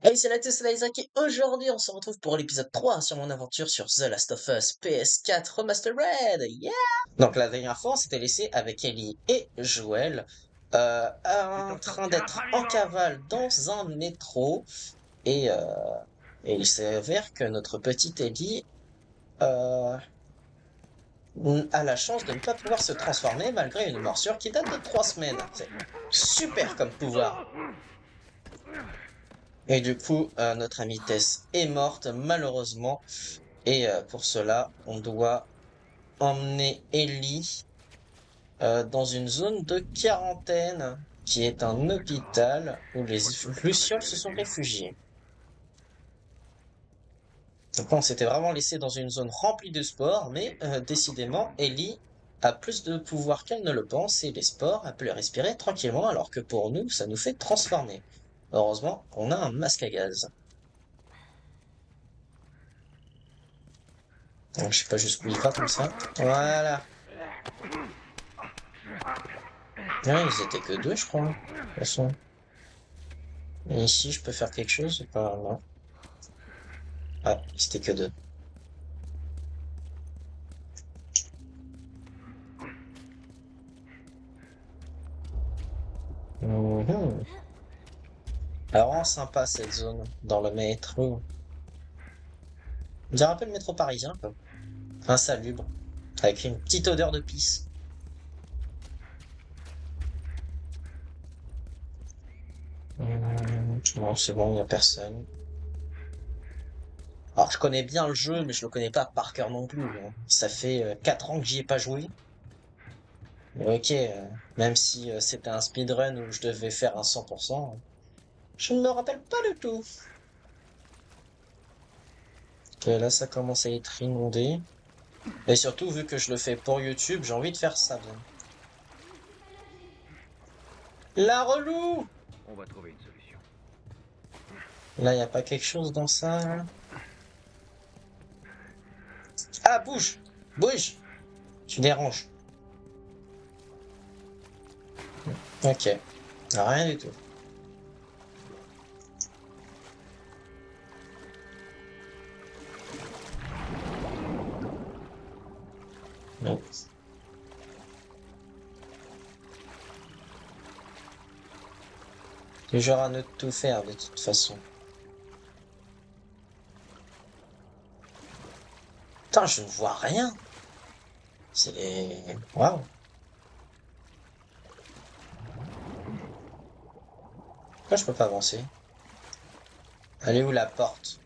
Hey, c'est la tous, c'est Isaac et aujourd'hui on se retrouve pour l'épisode 3 sur mon aventure sur The Last of Us PS4 Remastered. Yeah! Donc la dernière fois on s'était laissé avec Ellie et Joel en train d'être en cavale dans un métro et, euh, et il s'avère que notre petite Ellie euh, a la chance de ne pas pouvoir se transformer malgré une morsure qui date de 3 semaines. C'est super comme pouvoir. Et du coup, notre amie Tess est morte, malheureusement. Et pour cela, on doit emmener Ellie dans une zone de quarantaine, qui est un hôpital où les Lucioles se sont réfugiés. Donc on s'était vraiment laissé dans une zone remplie de spores, mais décidément, Ellie a plus de pouvoir qu'elle ne le pense, et les spores, elle peut les respirer tranquillement, alors que pour nous, ça nous fait transformer. Heureusement, on a un masque à gaz. Donc, je sais pas jusqu'où il va comme ça. Voilà. Ouais, ils étaient que deux, je crois, de toute façon. Et ici, je peux faire quelque chose ou pas? Non. Ah, c'était que deux. Mhm. Alors, vraiment sympa cette zone dans le métro. On dirait un peu le métro parisien, quoi. Insalubre, avec une petite odeur de pisse. Non, c'est bon, il n'y a personne. Alors, je connais bien le jeu, mais je le connais pas par cœur non plus, hein. Ça fait 4 ans que j'y ai pas joué. Mais ok, même si c'était un speedrun où je devais faire un 100%, je ne me rappelle pas du tout. Ok, là, ça commence à être inondé. Et surtout, vu que je le fais pour YouTube, j'ai envie de faire ça bien. La relou! On va trouver une solution. Là, y a pas quelque chose dans ça, là? Ah, bouge! Bouge! Tu déranges. Ok. Rien du tout. Non. C'est genre à ne tout faire, de toute façon. Putain, je ne vois rien! C'est... Waouh! Pourquoi je peux pas avancer? Elle est où la porte?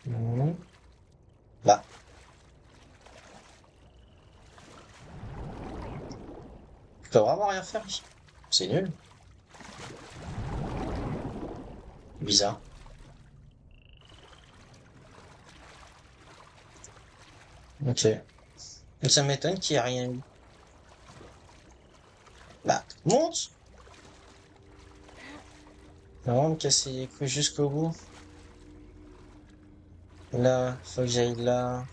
Mhm. Bah. Je peux vraiment rien faire ici. C'est nul. Bizarre. Ok. Ça m'étonne qu'il n'y ait rien eu. Bah, monte! Vraiment me casser les couilles jusqu'au bout. Là, faut que j'aille là.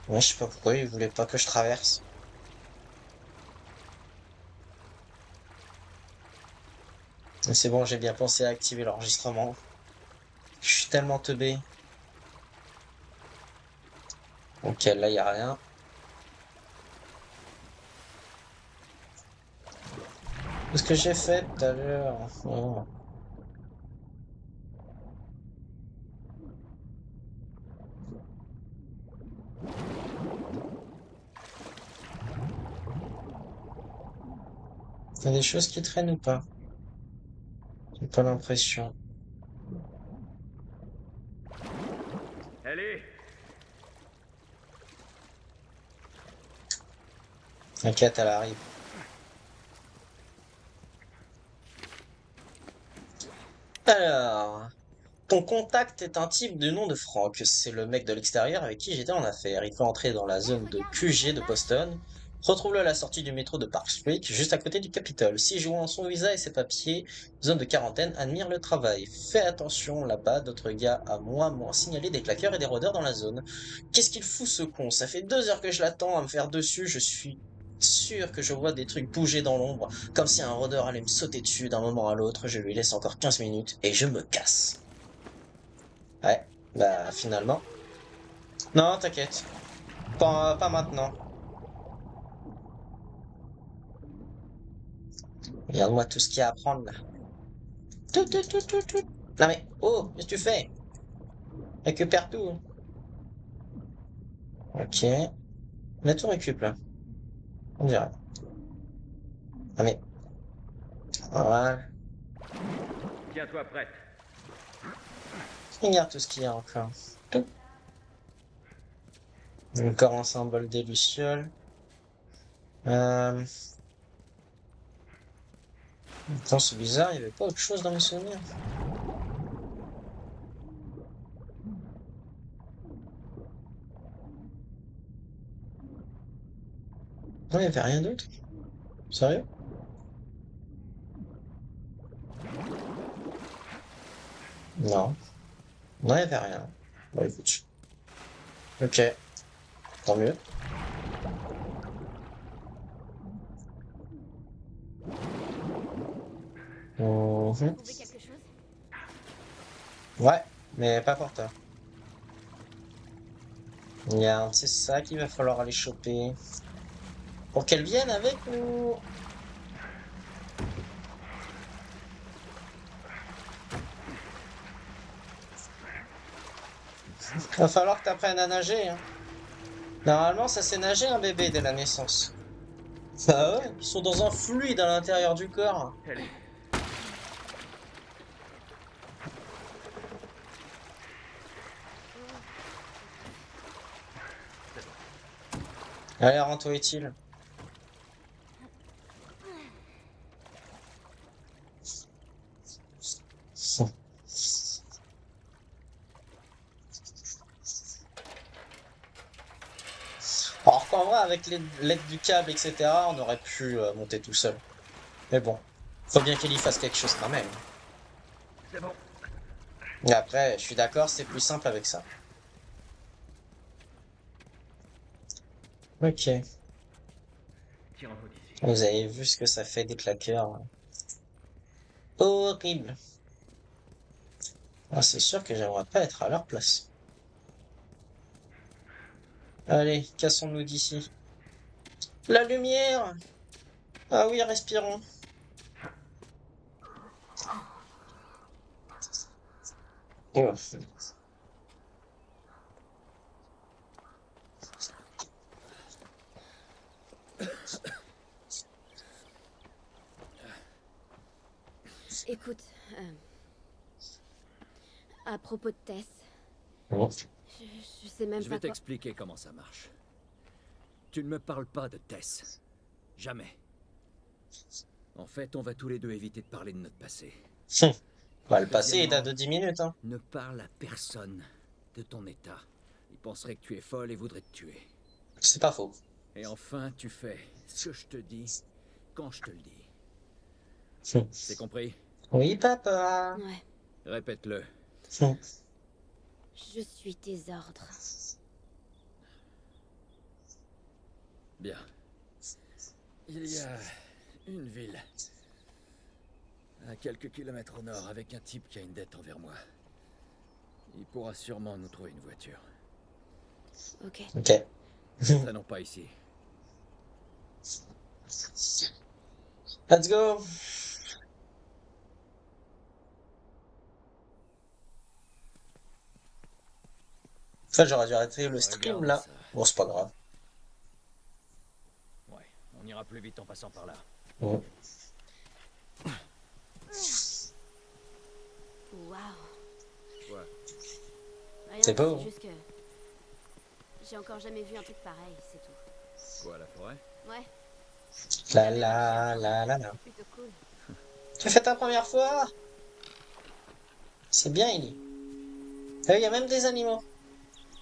Ouais, je sais pas pourquoi il voulait pas que je traverse. Mais c'est bon, j'ai bien pensé à activer l'enregistrement. Je suis tellement teubé. Ok, là, y a rien. Ce que j'ai fait tout à l'heure. Oh. Y a des choses qui traînent ou pas? J'ai pas l'impression. Allez. T'inquiète, elle arrive. Alors, ton contact est un type du nom de Frank. C'est le mec de l'extérieur avec qui j'étais en affaire. Il peut entrer dans la zone de QG de Boston Retrouve-le à la sortie du métro de Park Street, juste à côté du Capitole. Si jouant son visa et ses papiers, zone de quarantaine, admire le travail. Fais attention là-bas, d'autres gars à moi m'ont signalé des claqueurs et des rôdeurs dans la zone. Qu'est-ce qu'il fout ce con? Ça fait 2 heures que je l'attends à me faire dessus, je suis sûr que je vois des trucs bouger dans l'ombre, comme si un rôdeur allait me sauter dessus d'un moment à l'autre. Je lui laisse encore 15 minutes et je me casse. Ouais, bah finalement. Non, t'inquiète. Pas maintenant. Regarde-moi tout ce qu'il y a à prendre là. Tout, tout, tout, tout, tout. Non mais, oh, qu'est-ce que tu fais? Récupère tout. Ok. Mais tout récup là, on dirait. Ah mais, voilà. Tiens-toi prête. Regarde tout ce qu'il y a encore. Tout. Encore un symbole des Lucioles. Euh... Attends, c'est bizarre, il n'y avait pas autre chose dans mes souvenirs. Non, il n'y avait rien d'autre. Sérieux? Non. Non, il n'y avait rien. Bon, écoute. Ok, tant mieux. Mhm. Trouver quelque chose? Ouais, mais pas pour toi. Il y a un petit sac qu'il va falloir aller choper. Pour qu'elle vienne avec nous. Va falloir que tu apprennes à nager, hein. Normalement, ça sait nager un bébé dès la naissance. Bah ouais, ils sont dans un fluide à l'intérieur du corps. Allez, Allez, rends-toi utile. Alors qu'en vrai, avec l'aide du câble, etc., on aurait pu monter tout seul. Mais bon, faut bien qu'il y fasse quelque chose quand même. c'est bon. Et après, je suis d'accord, c'est plus simple avec ça. Ok. Tirons-nous d'ici. Vous avez vu ce que ça fait des claqueurs. Horrible. Ah, c'est sûr que j'aimerais pas être à leur place. Allez, cassons-nous d'ici. La lumière! Ah oui, respirons. Oh. Écoute, à propos de Tess, Bon. je sais même Je pas vais quoi... t'expliquer comment ça marche. Tu ne me parles pas de Tess. Jamais. En fait, on va tous les deux éviter de parler de notre passé. Bah, le passé, il date de Deuxièmement, 10 minutes, hein. ne parle à personne de ton état. Ils penseraient que tu es folle et voudraient te tuer. C'est pas faux. Et enfin, tu fais ce que je te dis quand je te le dis. C'est compris? Oui, papa. Ouais, Répète-le. je suis tes ordres. Bien. Il y a une ville à quelques kilomètres au nord avec un type qui a une dette envers moi. Il pourra sûrement nous trouver une voiture. Ok. Ok. Ne traînons pas ici. Let's go. En fait, j'aurais dû arrêter le stream Regarde là. ça. Bon, c'est pas grave. Ouais, on ira plus vite en passant par là. Bon. Waouh. Ouais. Rien, C'est beau. c'est juste que... J'ai encore jamais vu un truc pareil, c'est tout. Quoi, la forêt? Ouais, La la la la la. c'est plutôt cool. Tu fais ta première fois? C'est bien, Ellie. Ah oui, il y a même des animaux.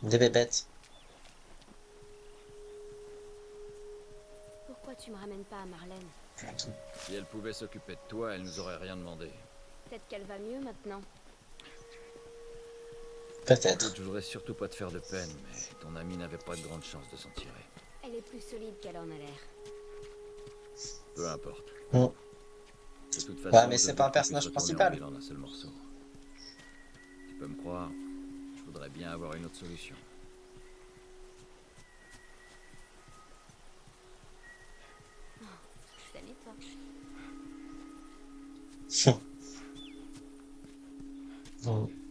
Des bébêtes. tu me ramènes pas à Marlène? Si elle pouvait s'occuper de toi, elle nous aurait rien demandé. Peut-être qu'elle va mieux maintenant. Peut-être. Écoute, je voudrais surtout pas te faire de peine, mais ton ami n'avait pas de grande chance de s'en tirer. Elle est plus solide qu'elle en a l'air. Peu importe. Mm. De toute façon, Ouais, mais je c'est doute pas un qu'on puisse personnage retourner en principal. ville en un seul morceau. Tu peux me croire, je voudrais bien avoir une autre solution. Ça l'est pas.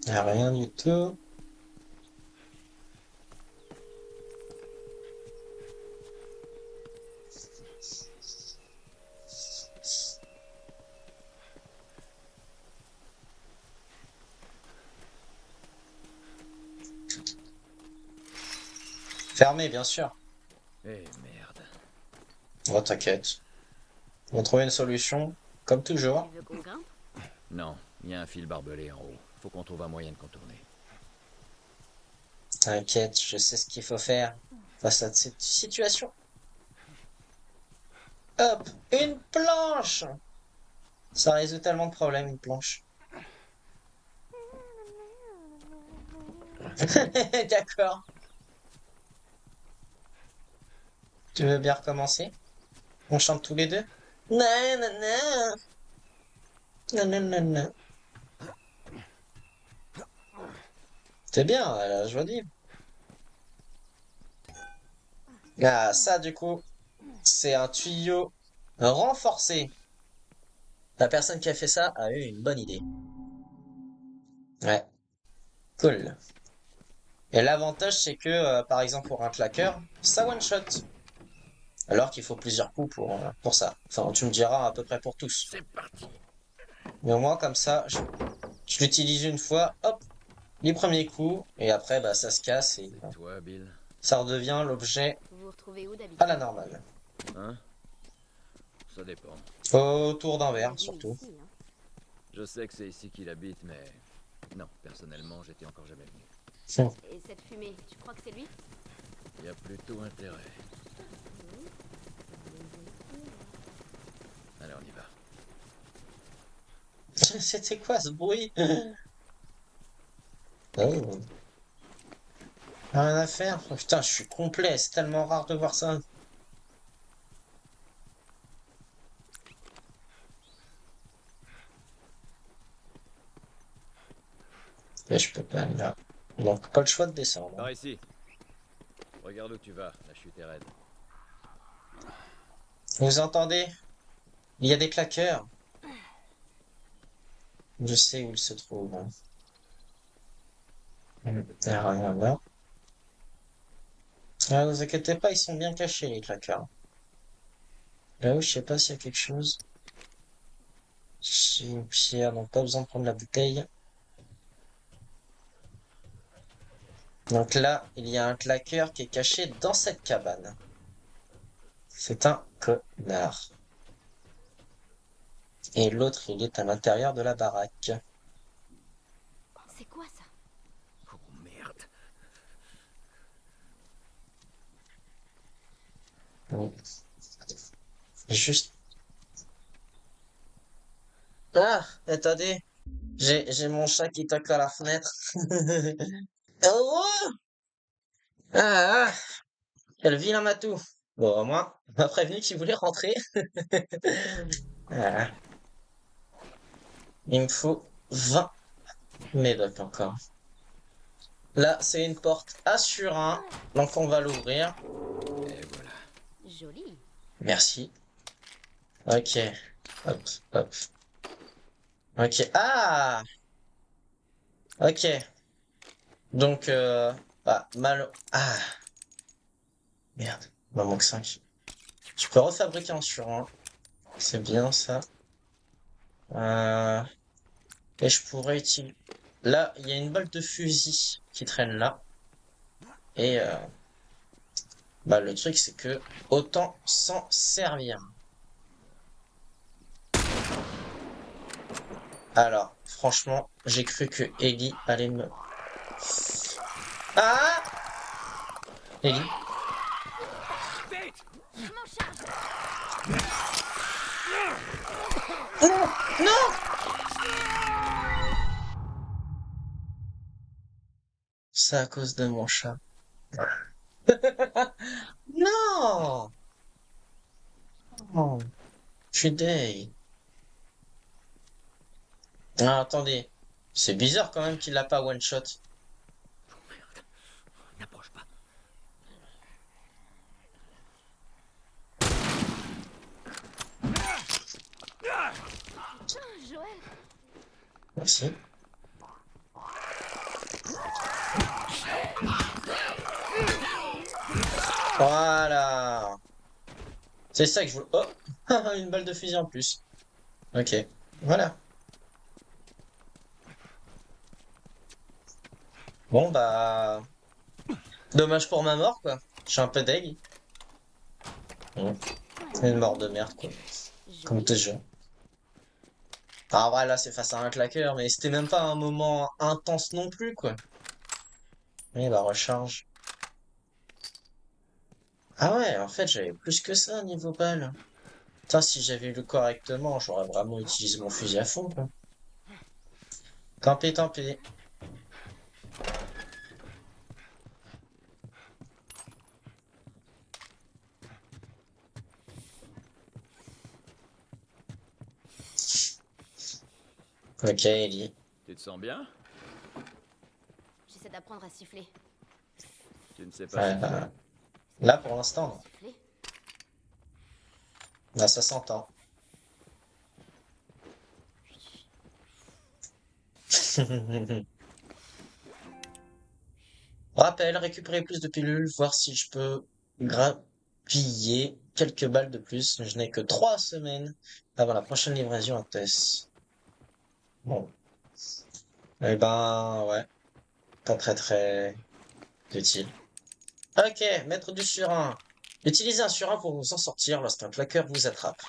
Y a rien du tout. Fermé, bien sûr. Eh merde. Oh, t'inquiète. On va trouver une solution, comme toujours. Tu veux qu'on grimpe? Non, il y a un fil barbelé en haut. Faut qu'on trouve un moyen de contourner. T'inquiète, je sais ce qu'il faut faire face à cette situation. Hop, une planche! Ça résout tellement de problèmes, une planche. D'accord. Tu veux bien recommencer? On chante tous les deux? Non, non, non. Non, non, non, non. C'est bien, la joie de vivre. Ah, ça, du coup, c'est un tuyau renforcé. La personne qui a fait ça a eu une bonne idée. Ouais, cool. Et l'avantage, c'est que, par exemple, pour un claqueur, ça one-shot. Alors qu'il faut plusieurs coups pour ça. Enfin, tu me diras à peu près pour tous. C'est parti. Mais au moins, comme ça, je l'utilise une fois, hop, les premiers coups, et après, bah, ça se casse et C'est toi, Bill. ça redevient l'objet Vous vous retrouvez où d'habitude? à la normale. Hein? Ça dépend. Autour d'un verre, Bienvenue surtout. ici, hein. Je sais que c'est ici qu'il habite, mais... Non, personnellement, j'étais encore jamais venu. Et cette fumée, tu crois que c'est lui? Il y a plutôt intérêt. Allez, on y va. C'était quoi ce bruit? Oh. Rien à faire. Oh, putain, je suis complet. C'est tellement rare de voir ça. Et je peux pas aller là. Donc, pas le choix de descendre. Par ici. Regarde où tu vas, la chute est raide. Vous entendez? Il y a des claqueurs. Je sais où ils se trouvent. Il y a rien là. Ah, ne vous inquiétez pas, ils sont bien cachés, les claqueurs. Là-haut, je sais pas s'il y a quelque chose. C'est une pierre, donc pas besoin de prendre la bouteille. Donc là, il y a un claqueur qui est caché dans cette cabane. C'est un connard. Et l'autre, il est à l'intérieur de la baraque. C'est quoi ça? Oh merde. Oui. Juste... Ah, attendez. J'ai mon chat qui toque à la fenêtre. Oh! Ah, ah, quel vilain matou. Bon, au moins, on m'a prévenu qu'il voulait rentrer. Ah, il me faut 20 médocs encore. Là, c'est une porte à surin, donc on va l'ouvrir. Et voilà. Joli. Merci. Ok. Hop, hop. Ok. Ah! Ok. Donc, ah, mal... Ah! Merde. Il m'en manque 5. Je peux refabriquer en surin. C'est bien, ça. Et je pourrais utiliser... Là, il y a une balle de fusil qui traîne là. Et, bah, le truc, c'est que autant s'en servir. Alors, franchement, j'ai cru que Ellie allait me... Ah! Ellie? Je m'en charge. Non! C'est à cause de mon chat. Non! Oh, je suis deg. Ah, attendez. C'est bizarre quand même qu'il l'a pas one shot. N'approche pas. Joël. Merci. Voilà. C'est ça que je voulais. Oh! Une balle de fusil en plus. Ok. Voilà. Bon, bah. Dommage pour ma mort, quoi. Je suis un peu deg. Bon. Une mort de merde, quoi. Comme Joli. tes jeux. Ah, ouais, là, c'est face à un claqueur, mais c'était même pas un moment intense non plus, quoi. Oui, bah, recharge. Ah ouais, en fait, j'avais plus que ça niveau balle. Putain, si j'avais lu correctement, j'aurais vraiment utilisé mon fusil à fond, quoi. Tant pis, tant pis. Ok, Ellie. Tu te sens bien? J'essaie d'apprendre à siffler. Tu ne sais pas Ouais, siffler? là, pour l'instant, non. Siffler? Là, ça s'entend. Rappel, récupérer plus de pilules, voir si je peux grappiller quelques balles de plus. Je n'ai que 3 semaines avant la prochaine livraison à Tess. Bon. Eh ben, ouais. Pas très très utile. Ok, mettre du surin. Utilisez un surin pour vous en sortir lorsqu'un claqueur vous attrape.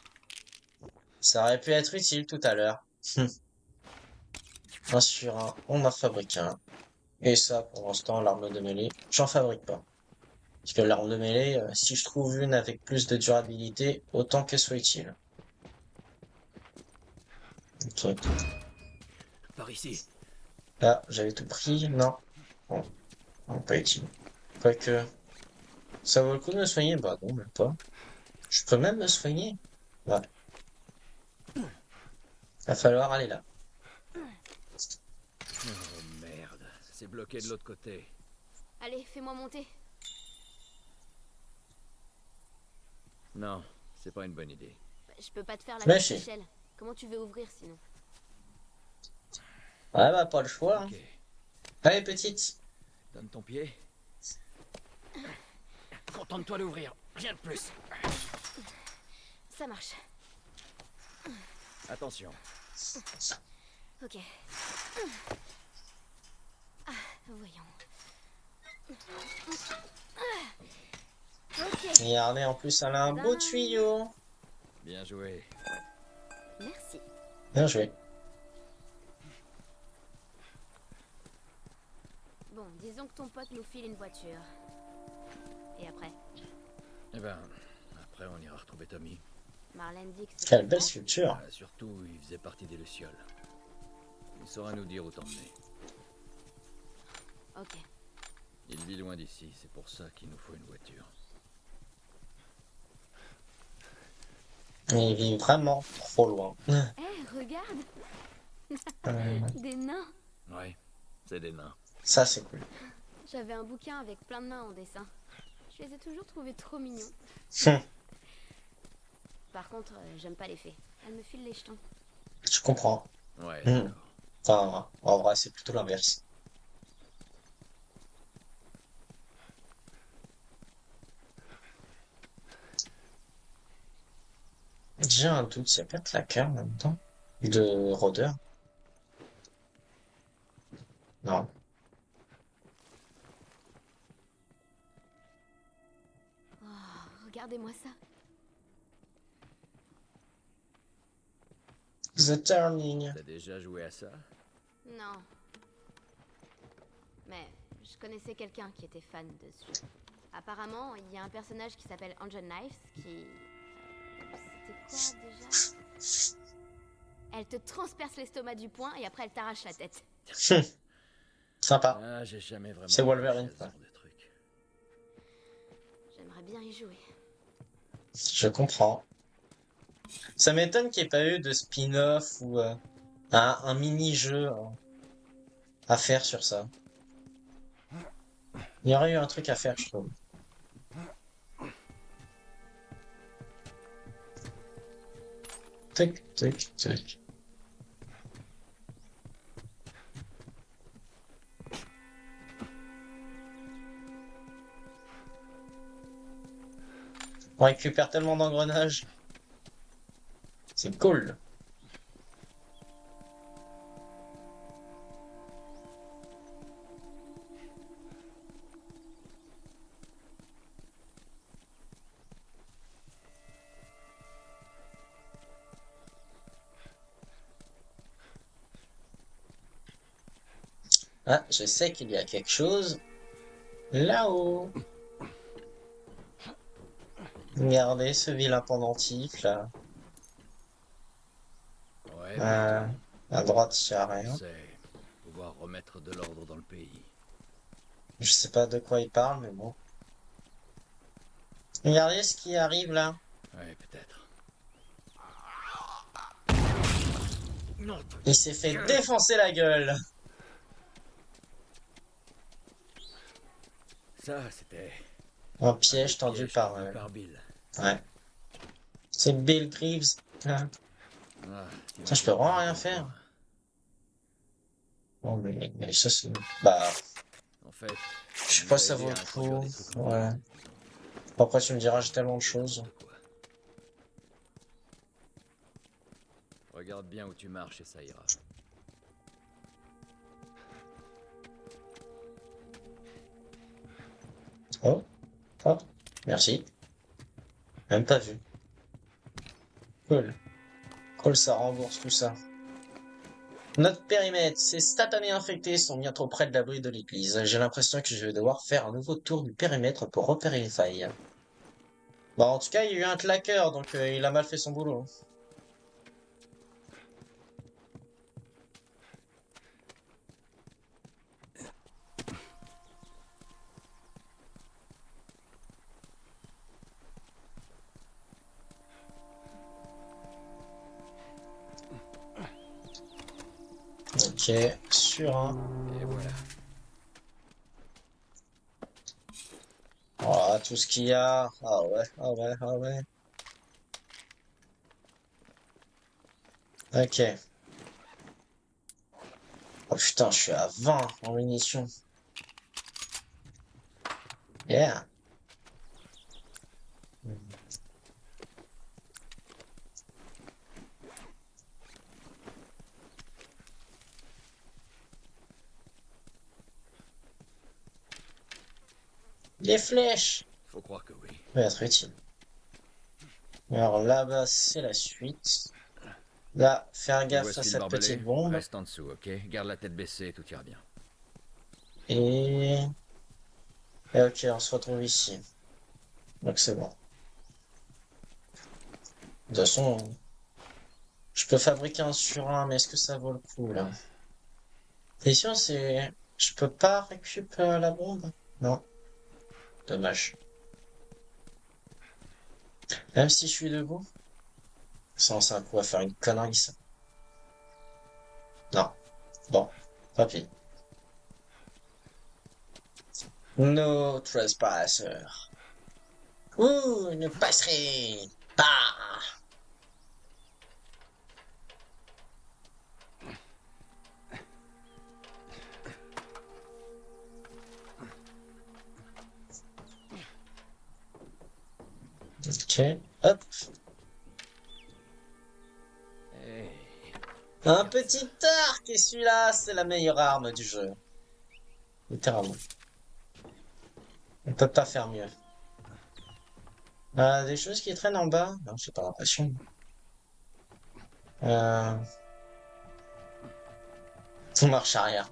Ça aurait pu être utile tout à l'heure. Un surin, on en fabrique un. Et ça, pour l'instant, l'arme de mêlée, j'en fabrique pas. Parce que l'arme de mêlée, si je trouve une avec plus de durabilité, autant qu'elle soit utile. Ok. Par ici. Là, j'avais tout pris. Non. Bon, non, pas utile. Quoique, ça vaut le coup de me soigner? Bah non, même pas. Je peux même me soigner? Ouais. Va falloir aller là. Oh merde, c'est bloqué de l'autre côté. Allez, fais-moi monter. Non, c'est pas une bonne idée. Bah, je peux pas te faire la Mais courte si. échelle. Comment tu veux ouvrir sinon? Ouais, bah pas le choix, hein. Ok, Allez, petite. donne ton pied. Contente-toi d'ouvrir, rien de plus. Ça marche. Attention. Ok. Ah, voyons. Ok. Regardez, en plus, elle a un beau Tadam. tuyau. Bien joué. Merci. Bien joué. Bon, disons que ton pote nous file une voiture. Et après, Eh ben, après on ira retrouver Tommy. Marlène dit que c'est Quelle ton belle frère. sculpture. Surtout, il faisait partie des Lucioles. Il saura nous dire où t'emmener. Ok. Il vit loin d'ici, c'est pour ça qu'il nous faut une voiture. Il vit vraiment trop loin. Eh, regarde. Euh, Des nains. Ouais, c'est des nains. ça, c'est cool. J'avais un bouquin avec plein de nains en dessin. Je les ai toujours trouvés trop mignons. Par contre, j'aime pas les fées. Elles me filent les jetons. Je comprends. Ouais, Hmm. d'accord. Enfin, en vrai, c'est plutôt l'inverse. J'ai un doute, il y a pas de claqueur en même temps. De rôdeur. Non. Oh, regardez-moi ça. The Turning. T'as déjà joué à ça? Non. Mais je connaissais quelqu'un qui était fan de ce jeu. Apparemment, il y a un personnage qui s'appelle Angel Knives qui... C'était quoi déjà? Elle te transperce l'estomac du poing et après elle t'arrache la tête. Sympa. Ah, j'ai jamais vraiment C'est Wolverine, accroché à ce quoi. genre de truc. J'aimerais bien y jouer. Je comprends. Ça m'étonne qu'il n'y ait pas eu de spin-off ou un mini-jeu à faire sur ça. Il y aurait eu un truc à faire, je trouve. Tac, tac, tac. On récupère tellement d'engrenages. C'est cool. Ah, je sais qu'il y a quelque chose là-haut. Regardez ce vilain pendentif là. Ouais, Euh, bientôt. à droite, il n'y a On rien. sait pouvoir remettre de l'ordre dans le pays. Je sais pas de quoi il parle, mais bon. Regardez ce qui arrive là. Ouais, peut-être. Il s'est fait défoncer la gueule. Ça, c'était Un un des piège tendu pièges par... tendus par Bill. Ouais. C'est Bill Greaves. Ah. Ah, Ça, je peux t'imagines vraiment pas à rien quel faire. point. Bon, mais ça, c'est... Bah, En fait, je ça sais pas nous si a ça vaut aidé le à introduire coup. des trucs nouveaux. Ouais. Disons, Après, tu me diras, j'ai tellement de choses. n'importe quoi. Regarde bien où tu marches et ça ira. Oh, oh, merci. Même pas vu. Cool. Cool, ça rembourse tout ça. Notre périmètre, ces satanés infectés sont bien trop près de l'abri de l'église. J'ai l'impression que je vais devoir faire un nouveau tour du périmètre pour repérer les failles. Bah, en tout cas, il y a eu un claqueur, donc il a mal fait son boulot. Ok, sur un. Et voilà. Oh, tout ce qu'il y a. Ah ouais, ah ouais, ah ouais. Ok. Oh putain, je suis à 20 en munitions. Yeah. Les flèches Faut croire que oui. va être utile. Alors là-bas, c'est la suite. Là, faire Tu vois gaffe ce à fil cette barbelé? petite bombe. Reste en dessous, ok? Garde la tête baissée et tout ira bien. Et... Et ok, on se retrouve ici. Donc c'est bon. De toute façon, je peux fabriquer un sur un, mais est-ce que ça vaut le coup, là? La question, c'est... Je peux pas récupérer la bombe? Non. Dommage. Même si je suis debout? Ça, c'est un coup à faire une connerie, ça. Non. Bon. Tant pis. No trespasser. Ouh, une passerie. Bah. Ok. Hop. Hey, Un regarde petit ça. arc, et celui-là, c'est la meilleure arme du jeu. Littéralement. On peut pas faire mieux. Des choses qui traînent en bas? Non, j'ai pas l'impression. Euh... On marche arrière.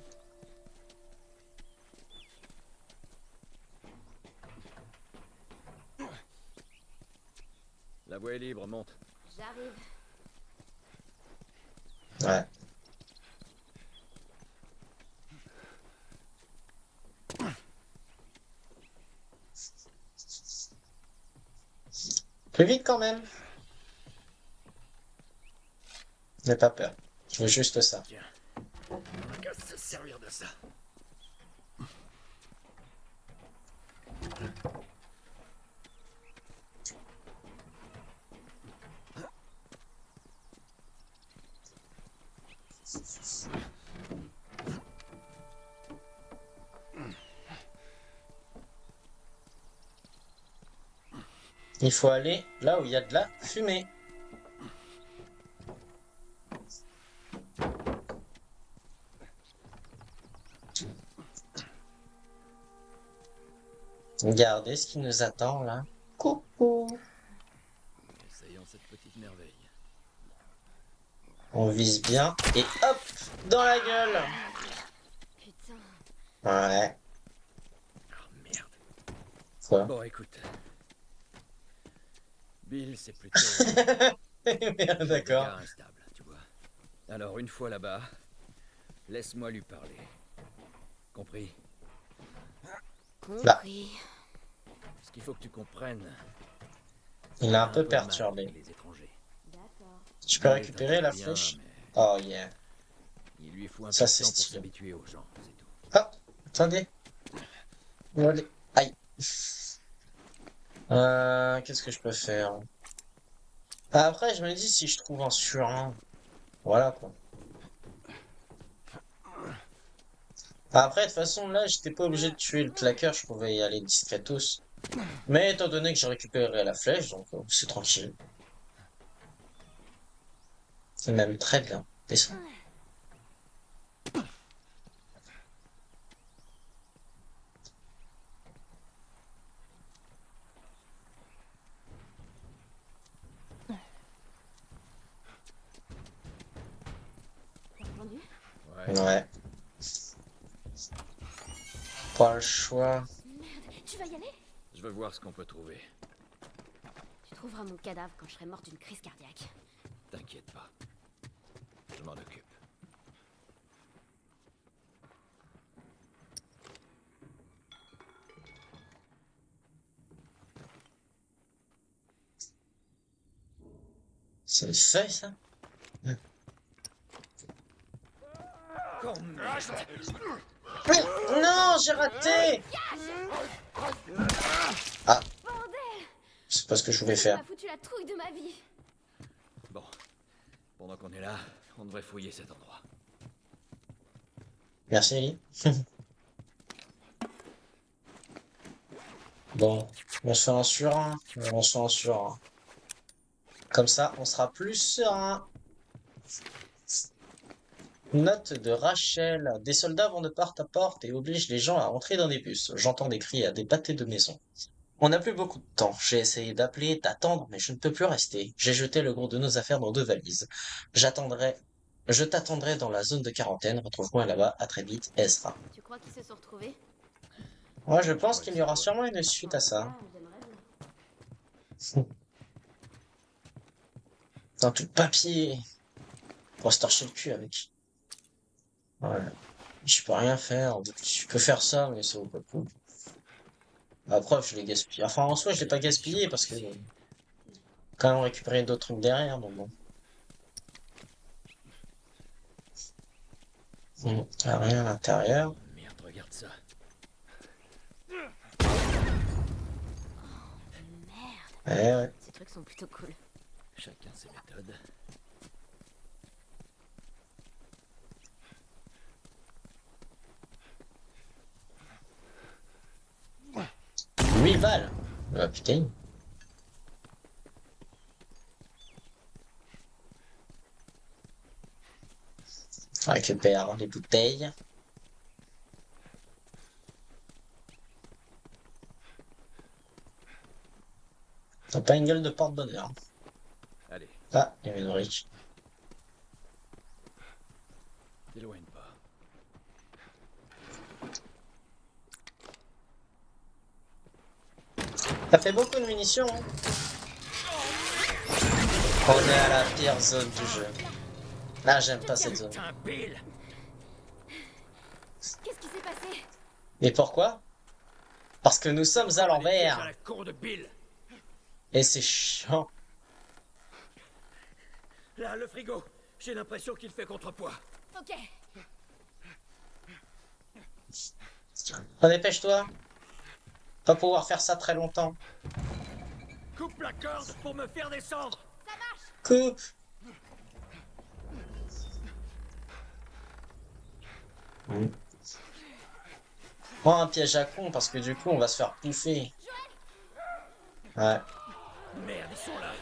La voie est libre, monte. J'arrive. Ouais. Plus vite quand même. N'aie pas peur. Je veux juste ça. Tiens, on n'a qu'à se servir de ça. Il faut aller là où il y a de la fumée. Regardez ce qui nous attend là. Coucou. Essayons cette petite merveille. On vise bien et hop, dans la gueule. Putain. Ouais. Oh merde. Quoi? Bon, écoute. Bill, c'est plutôt... Merde, un d'accord. gars instable, tu vois. Alors, une fois là-bas, laisse-moi lui parler. Compris? Compris. Ce qu'il faut que tu comprennes... Il a un peu de mal perturbé. avec les étrangers. D'accord. Tu peux Bill récupérer la t'inquiète bien, flèche? mais Oh yeah. il lui faut un Ça, peu de c'est temps pour stylé. s'habituer aux gens, c'est tout. Ah, attendez. Allez. Aïe. Qu'est-ce que je peux faire? Après, je me dis si je trouve un surin. Voilà quoi. Après, de toute façon, là, j'étais pas obligé de tuer le claqueur, je pouvais y aller discretos. Mais étant donné que j'ai récupéré la flèche, donc c'est tranquille. C'est même très bien. Et ça. T'as entendu? Ouais. Ouais. Pas le choix. Merde, tu vas y aller? Je veux voir ce qu'on peut trouver. Tu trouveras mon cadavre quand je serai morte d'une crise cardiaque. T'inquiète pas. Je m'en occupe. C'est une feuille, ça? Oh merde! Non, j'ai raté! Ah, Bordel! c'est pas ce que je voulais Tu faire. m'as foutu la trouille de ma vie. Bon. Pendant qu'on est là, on devrait fouiller cet endroit. Merci, Ellie. Bon, on se fait un surin. On se fait un surin. Comme ça, on sera plus serein. Note de Rachel. Des soldats vont de porte à porte et obligent les gens à entrer dans des bus. J'entends des cris à des pâtés de maison. On n'a plus beaucoup de temps. J'ai essayé d'appeler, d'attendre, mais je ne peux plus rester. J'ai jeté le gros de nos affaires dans 2 valises. J'attendrai. Je t'attendrai dans la zone de quarantaine. Retrouve-moi là-bas. À très vite, Ezra. Tu crois qu'ils se sont retrouvés? Moi, je pense Ouais, qu'il y c'est aura vrai. sûrement une suite à ça. Ah, j'aimerais bien. Dans tout le papier. Pour se torcher le cul avec. Ouais. Je peux rien faire. Je peux faire ça, mais ça vaut pas le coup. Après, je l'ai gaspillé. Enfin, en soi, je l'ai pas gaspillé parce que quand même récupérer d'autres trucs derrière, donc bon. Y a rien à l'intérieur. Merde, regarde ça. Merde, Ouais. ces trucs sont plutôt cool. Chacun ses méthodes. Huit balles. Ah, putain. On récupère les bouteilles. T'as pas une gueule de porte-bonheur. Allez, Ah, il y avait une brique. t'éloigne pas. Ça fait beaucoup de munitions, hein. On est à la pire zone du jeu. Ah, j'aime pas cette zone. Putain, Bill! Qu'est-ce qui s'est passé? Et pourquoi? Parce que nous sommes à À l'envers. la con de Bill! Et c'est chiant. Là, le frigo! J'ai l'impression qu'il fait contrepoids. Ok. Oh, dépêche-toi. Pas pouvoir faire ça très longtemps. Coupe la corde pour me faire descendre! Ça marche. Coupe. Prends un piège à con parce que du coup on va se faire bouffer. Ouais. Merde, ils sont là!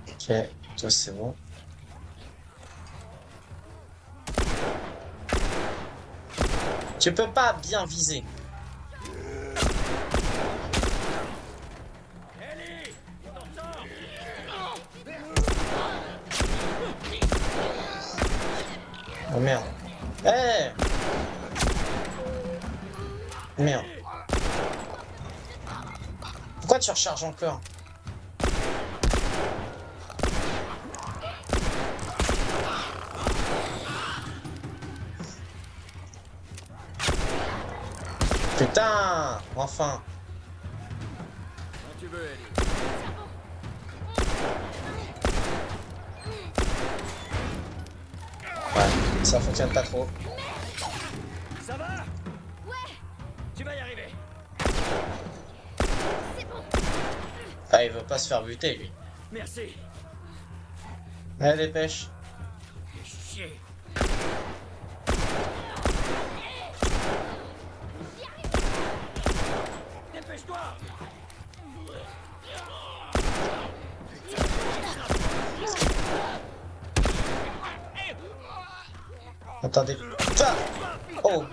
Ok. Toi c'est bon. Tu peux pas bien viser. Ellie! T'en sors! Oh merde. Eh Merde. Pourquoi tu recharges encore? Putain! Enfin! Quand tu veux, Ellie. Ouais, ça fonctionne pas trop. Ça va? Ouais, Tu vas y arriver. c'est bon. Ah, il veut pas se faire buter lui. Merci. Allez, dépêche. Chier. Dépêche-toi! Attendez. Putain! Oh!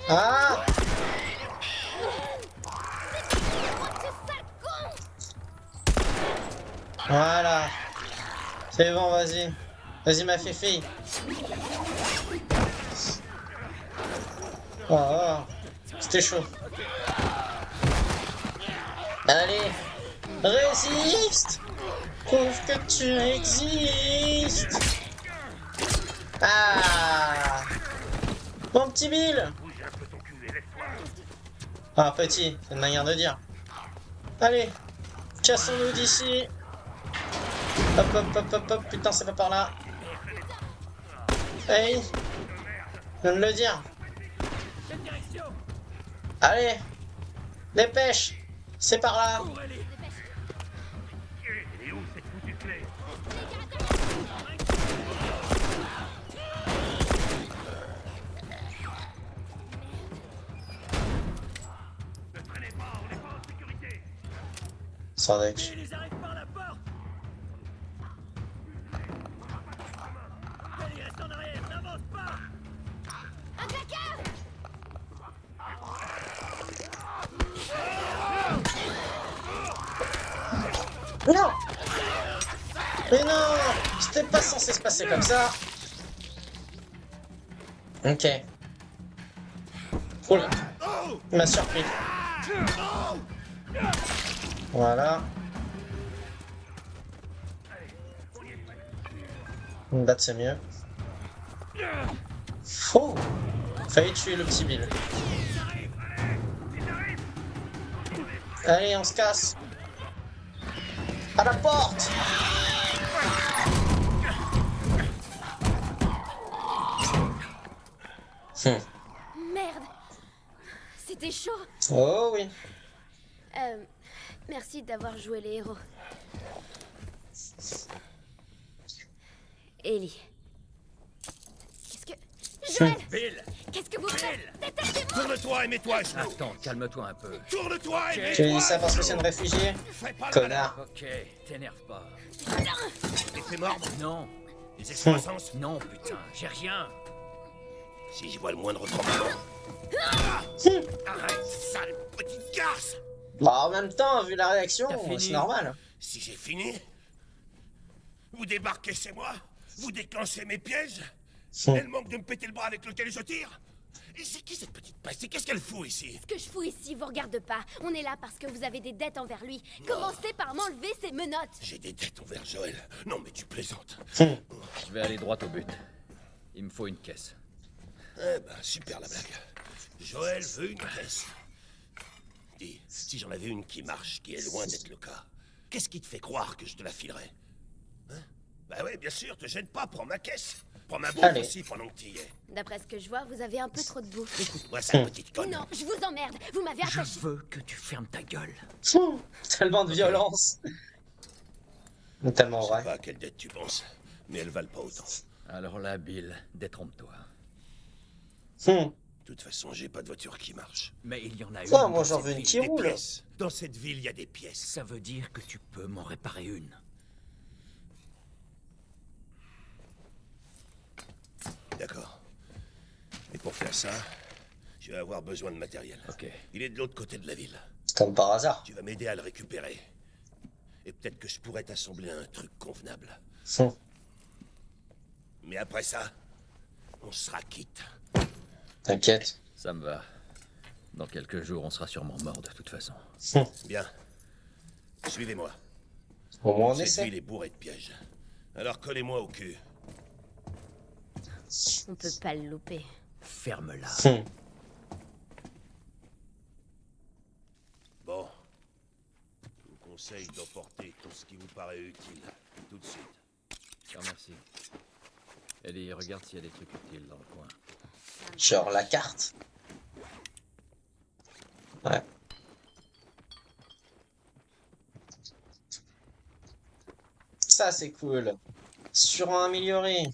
Ah! Voilà. C'est bon, vas-y. Vas-y, ma fille. Oh, oh. C'était chaud. Allez. Résiste! Prouve que tu existes! Ah! Mon petit Bill! Ah, petit, c'est une manière de dire. Allez, cassons-nous d'ici. Hop, hop, hop, hop, hop, putain, c'est pas par là. Hey, je viens de le dire. Quelle direction? Allez, dépêche, c'est par là. Cours, Ellie. Et où cette foutue clé? Ne traînez pas, on n'est pas en sécurité. Sans deck. Ils arrivent par la porte! Ellie, reste en arrière, n'avance pas! Un claqueur. Non! Mais non! C'était pas censé se passer comme ça. Ok. Oula. Il m'a surpris. Voilà. Une batte, c'est mieux. Oh! Failli tuer le petit Bill. Allez, on se casse. À la porte! Merde. C'était chaud. Oh oui. Merci d'avoir joué les héros. Ellie. Qu'est-ce que... Joël! Bill! Qu'est-ce que vous faites? Détachez-moi! Tourne-toi et mets-toi à genoux. Attends, calme-toi un peu. Tourne-toi et Tu as mets-toi dit ça parce que c'est une réfugiée? Fais pas le Connard. Ok, t'énerve pas. malin. T'es fait mordre. Non, Les excroissances. non, putain, j'ai rien. Si je vois le moindre tremblement. Arrête, sale petite garce. Bah en même temps, vu la réaction, T'as fini? c'est normal. Si j'ai fini, vous débarquez chez moi, vous déclenchez mes pièges. Elle manque de me péter le bras avec lequel je tire. Et c'est qui cette petite peste? Et qu'est-ce qu'elle fout ici? Ce que je fous ici vous regarde pas. On est là parce que vous avez des dettes envers lui. Commencez par m'enlever ces menottes. J'ai des dettes envers Joël. Non, mais tu plaisantes. Je vais aller droit au but. Il me faut une caisse. Eh ben, super la blague. Joël veut une caisse. Dis, si j'en avais une qui marche, qui est loin d'être le cas, qu'est-ce qui te fait croire que je te la filerais? Hein? Bah ouais, bien sûr, te gêne pas, prends ma caisse. Prends ma bouffe Allez. aussi pendant que t'y es. D'après ce que je vois, vous avez un peu trop de bouffe. Écoute-moi, sale petite conne. Non, je vous emmerde. Vous m'avez Je attaché. veux que tu fermes ta gueule. Tellement de violence. Tellement Je sais vrai. pas à quelle dette tu penses, mais elles valent pas autant. Alors là, Bill, détrompe-toi. Hmm. De toute façon, j'ai pas de voiture qui marche. Mais il y en a une. Ah, moi dans j'en cette veux une ville. qui Des roule. pièces. Dans cette ville, il y a des pièces. Ça veut dire que tu peux m'en réparer une. D'accord. Et pour faire ça, je vais avoir besoin de matériel. Ok. Il est de l'autre côté de la ville. Comme par hasard. Tu vas m'aider à le récupérer. Et peut-être que je pourrais t'assembler un truc convenable. Hmm. Mais après ça, on sera quitte. T'inquiète. Ça me va. Dans quelques jours, on sera sûrement mort de toute façon. Bien. Suivez-moi. Au moins on Cette essaie. ville est bourrée de pièges. Alors collez-moi au cul. On peut pas le louper. Ferme-la. Hmm. Bon. Je vous conseille d'emporter tout ce qui vous paraît utile. Tout de suite. Je te remercie. Ellie, regarde s'il y a des trucs utiles dans le coin. Genre la carte. Ouais. Ça c'est cool. Surin amélioré.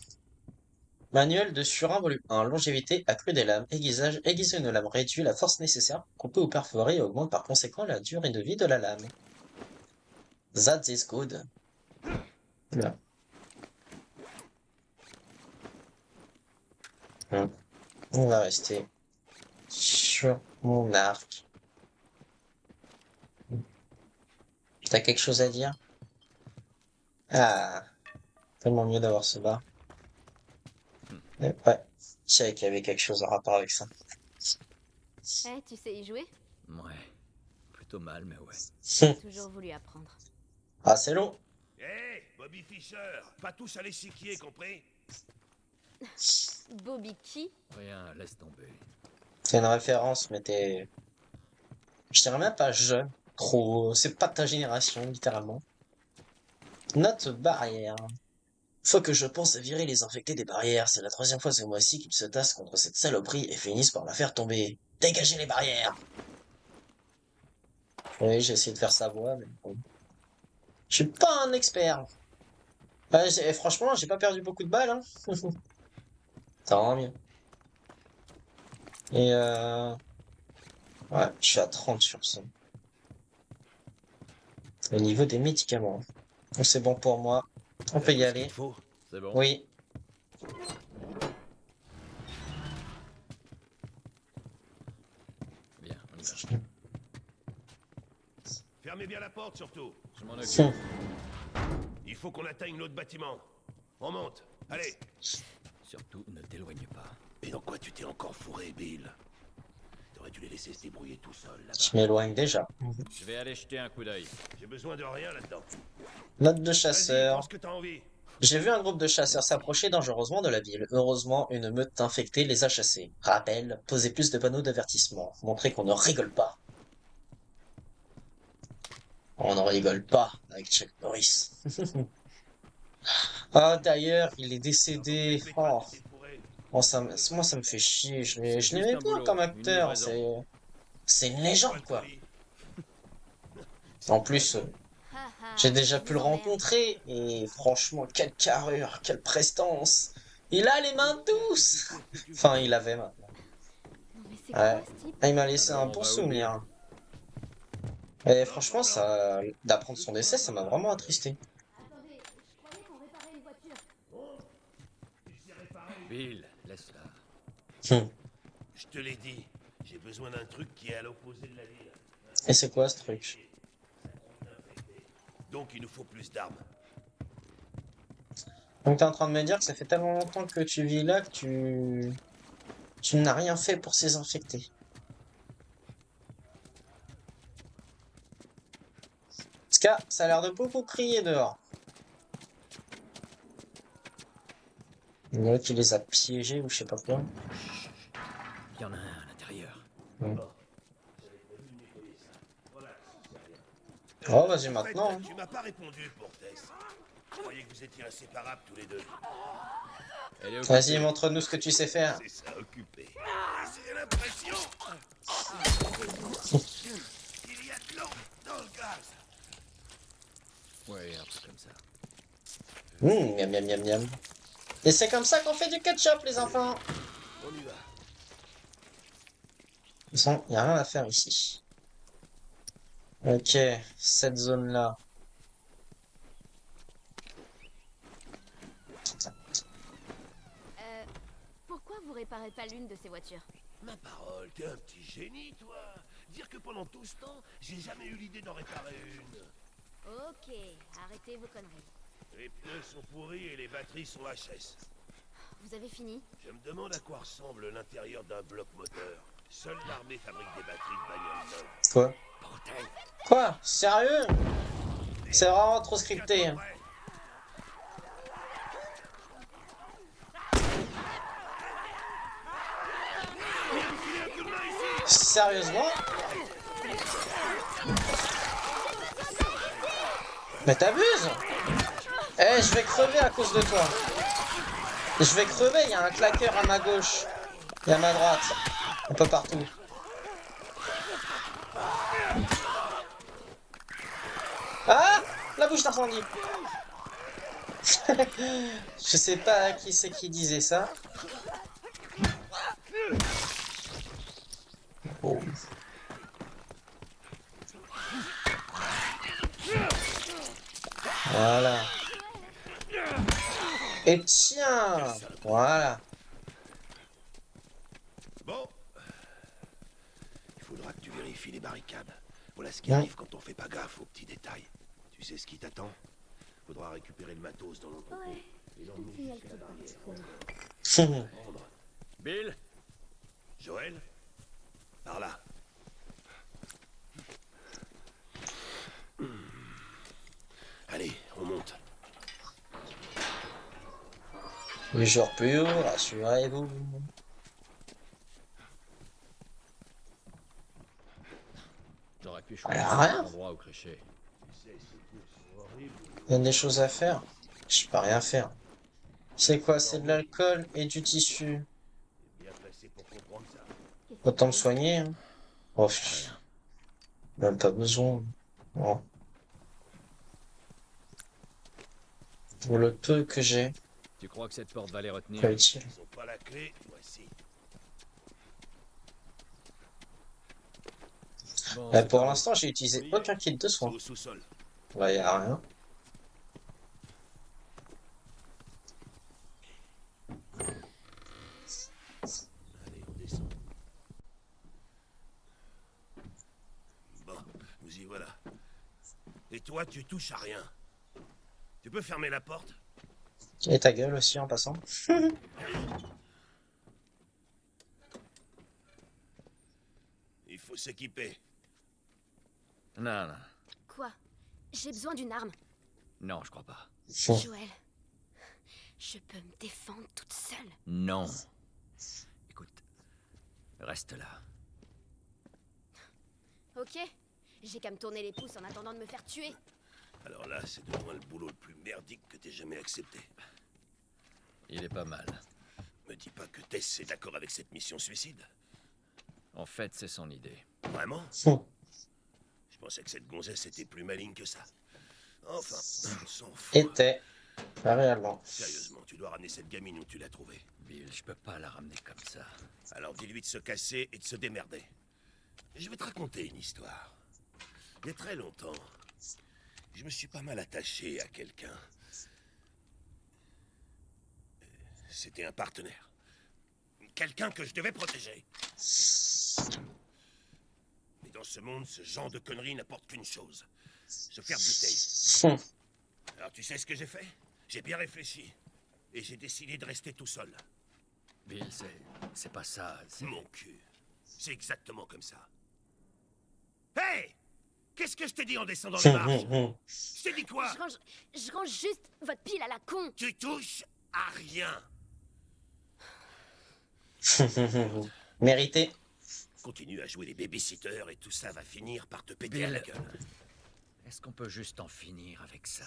Manuel de Surin volume 1. Longévité accrue des lames. Aiguisage. Aiguiser une lame réduit la force nécessaire pour couper ou perforer et augmente par conséquent la durée de vie de la lame. That is good. Bien. On va rester sur mon arc. T'as quelque chose à dire? Ah, tellement mieux d'avoir ce bar. Ouais, je savais qu'il y avait quelque chose en rapport avec ça. Eh, tu sais y jouer? Ouais. Plutôt mal, mais ouais. J'ai toujours voulu apprendre. Ah, c'est long. Hé, Bobby Fischer, pas tous à l'échiquier, compris? Bobby qui? Rien, laisse tomber. C'est une référence, mais t'es... Je dirais même pas jeune. Trop... C'est pas de ta génération, littéralement. Note barrière. Faut que je pense à virer les infectés des barrières. C'est la troisième fois ce mois-ci qu'ils se tassent contre cette saloperie et finissent par la faire tomber. Dégagez les barrières! Oui, j'ai essayé de faire sa voix, mais bon. Je suis pas un expert. Franchement, j'ai pas perdu beaucoup de balles, hein. Tant mieux. Et ouais, je suis à 30 sur 100. Au niveau des médicaments. Donc c'est bon pour moi. On peut y aller. Il faut. C'est bon? Oui. Bien, on y va. Fermez bien la porte, surtout. Je m'en occupe. Il faut qu'on atteigne l'autre bâtiment. On monte. Allez. Surtout, ne t'éloigne pas. Et dans quoi tu t'es encore fourré, Bill? T'aurais dû les laisser se débrouiller tout seuls, là-bas. Je m'éloigne déjà. Je vais aller jeter un coup d'œil. J'ai besoin de rien là-dedans. Note de Vas-y, chasseur. pense que t'as envie. J'ai vu un groupe de chasseurs s'approcher dangereusement de la ville. Heureusement, une meute d'infectés les a chassés. Rappel, posez plus de panneaux d'avertissement. Montrez qu'on ne rigole pas. On ne rigole pas avec Chuck Norris. Ah, d'ailleurs, il est décédé. Oh, moi, ça me fait chier. Je C'est l'aimais juste un bien boulot, comme une acteur. livraison. C'est une légende, quoi. En plus, Ha, ha, j'ai déjà je pu vous le emmerde. rencontrer. Et franchement, quelle carrure, quelle prestance. Il a les mains douces. Enfin, il avait maintenant. Non mais c'est Ouais. quoi ce type? Ah, il m'a laissé Alors, un on bon va où, souvenir. Et franchement, ça, d'apprendre son décès, ça m'a vraiment attristé. Attendez, je croyais qu'on réparait une voiture. Bill, laisse-la. Je te l'ai dit. J'ai besoin d'un truc qui est à l'opposé de la ville. Et c'est quoi ce truc? Donc il nous faut plus d'armes. Donc t'es en train de me dire que ça fait tellement longtemps que tu vis là que tu... Tu n'as rien fait pour ces infectés. En tout cas, ça a l'air de beaucoup crier dehors. Il y en a qui les a piégés ou je sais pas quoi. Il y en a un à l'intérieur. Oh, vas-y En maintenant. fait, Hein. tu m'as pas répondu pour Tess. Je croyais que vous étiez inséparables tous les deux. Elle est Vas-y, occupée. montre-nous ce que tu sais faire. C'est ça, occupé. J'ai l'impression qu'il y a de l'eau dans le gaz. Ouais, un peu comme ça. Miam miam miam miam. Et c'est comme ça qu'on fait du ketchup, les enfants. On y va. De toute façon, il n'y a rien à faire ici. Ok, cette zone-là. Pourquoi vous réparez pas l'une de ces voitures? Ma parole, t'es un petit génie, toi. Dire que pendant tout ce temps, j'ai jamais eu l'idée d'en réparer une. Ok, arrêtez vos conneries. Les pneus sont pourris et les batteries sont HS. Vous avez fini? Je me demande à quoi ressemble l'intérieur d'un bloc moteur. Seule l'armée fabrique des batteries de bagnoles neuves. Quoi? Bordel! Quoi? Sérieux? C'est vraiment trop scripté. Hein. Ouais. Sérieusement? Mais t'abuses! Eh, je vais crever à cause de toi. Je vais crever, il y a un claqueur à ma gauche. Et à ma droite. Un peu partout. Ah! La bouche d'incendie. Je sais pas qui c'est qui disait ça. Oh. Voilà. Et tiens! Voilà. Bon. Il faudra que tu vérifies les barricades. Voilà ce qui Ouais. arrive quand on fait pas gaffe aux petits détails. Tu sais ce qui t'attend? Faudra récupérer le matos dans l'entrepôt. Et l'emmener jusqu'à la barrière. Prendre. Bill, Joël? Par là. Allez, on monte. Les jours purs, rassurez-vous. j'aurais pu Ah, choisir rien. un endroit où crécher. Il y a des choses à faire. Je peux rien faire. C'est quoi? C'est de l'alcool et du tissu. Bien placé pour comprendre ça. Autant me soigner. Hein. Oh, pff, même pas besoin. Oh. Pour le peu que j'ai, Tu crois que cette porte va les retenir? pas utile. Ils ont pas la clé, voici. Bon, Pour c'est par où? l'instant, j'ai utilisé aucun kit de C'est soins. au sous-sol. Là, y a rien. Allez, on descend. Bon, nous y voilà. Et toi, tu touches à rien. Tu peux fermer la porte? Et ta gueule aussi en passant. Il faut s'équiper. Non, non, Quoi? J'ai besoin d'une arme. non, je crois pas. Joël, je peux me défendre toute seule. Non. Écoute, reste là. Ok? J'ai qu'à me tourner les pouces en attendant de me faire tuer. Alors là, c'est de loin le boulot le plus merdique que t'aies jamais accepté. Il est pas mal. Me dis pas que Tess est d'accord avec cette mission suicide. En fait, c'est son idée. Vraiment? Je pensais que cette gonzesse était plus maligne que ça. Enfin, on s'en fout. Était. Pas réellement. Sérieusement, tu dois ramener cette gamine où tu l'as trouvée. Bill, je peux pas la ramener comme ça. Alors dis-lui de se casser et de se démerder. Je vais te raconter une histoire. Il y a très longtemps, je me suis pas mal attaché à quelqu'un. C'était un partenaire. Quelqu'un que je devais protéger. Mais dans ce monde, ce genre de conneries n'apporte qu'une chose. Se faire buter. Alors tu sais ce que j'ai fait? J'ai bien réfléchi. Et j'ai décidé de rester tout seul. Bill, c'est pas ça. Mon cul. C'est exactement comme ça. Hey! Qu'est-ce que je t'ai dit en descendant les marches? Je t'ai dit quoi? Je range juste votre pile à la con. Tu touches à rien. Mérité. Continue à jouer les babysitters et tout ça va finir par te péter à la Bill. gueule. Est-ce qu'on peut juste en finir avec ça?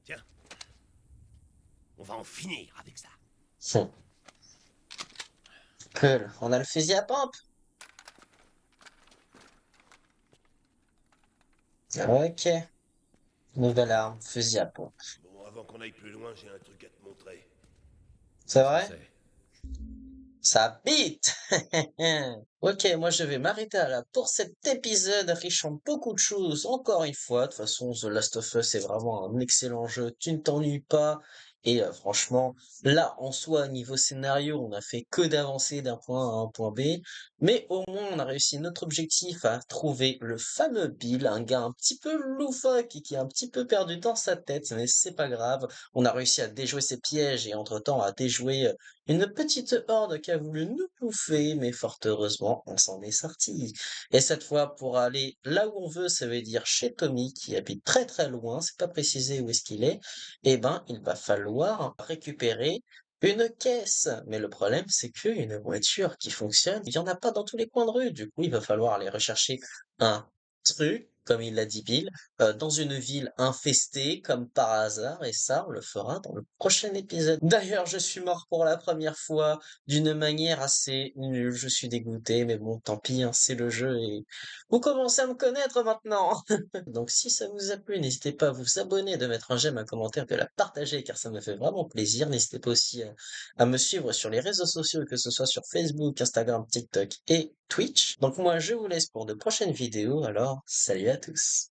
Tiens. On va en finir avec ça. Cool. On a le fusil à pompe. Ok. Nouvelle arme, fusil à pompe. Bon, avant qu'on aille plus loin, j'ai un truc à te montrer. C'est Je vrai? sais. Ça bite! Ok, moi je vais m'arrêter là pour cet épisode riche en beaucoup de choses. Encore une fois, de toute façon, The Last of Us est vraiment un excellent jeu. Tu ne t'ennuies pas. Et franchement, là, en soi, niveau scénario, on a fait que d'avancer d'un point A à un point B. Mais au moins, on a réussi notre objectif à trouver le fameux Bill, un gars un petit peu loufoque et qui est un petit peu perdu dans sa tête. Mais c'est pas grave. On a réussi à déjouer ses pièges et entre-temps à déjouer une petite horde qui a voulu nous bouffer, mais fort heureusement, on s'en est sorti. Et cette fois, pour aller là où on veut, ça veut dire chez Tommy, qui habite très très loin, c'est pas précisé où est-ce qu'il est, eh ben, il va falloir récupérer une caisse. Mais le problème, c'est qu'une voiture qui fonctionne, il y en a pas dans tous les coins de rue. Du coup, il va falloir aller rechercher un truc, comme il l'a dit Bill, dans une ville infestée, comme par hasard, et ça, on le fera dans le prochain épisode. D'ailleurs, je suis mort pour la première fois d'une manière assez nulle. Je suis dégoûté, mais bon, tant pis, hein, c'est le jeu et vous commencez à me connaître maintenant. Donc, si ça vous a plu, n'hésitez pas à vous abonner, de mettre un j'aime, un commentaire, de la partager, car ça me fait vraiment plaisir. N'hésitez pas aussi à me suivre sur les réseaux sociaux, que ce soit sur Facebook, Instagram, TikTok et Twitch. Donc, moi, je vous laisse pour de prochaines vidéos. Alors, salut à tous.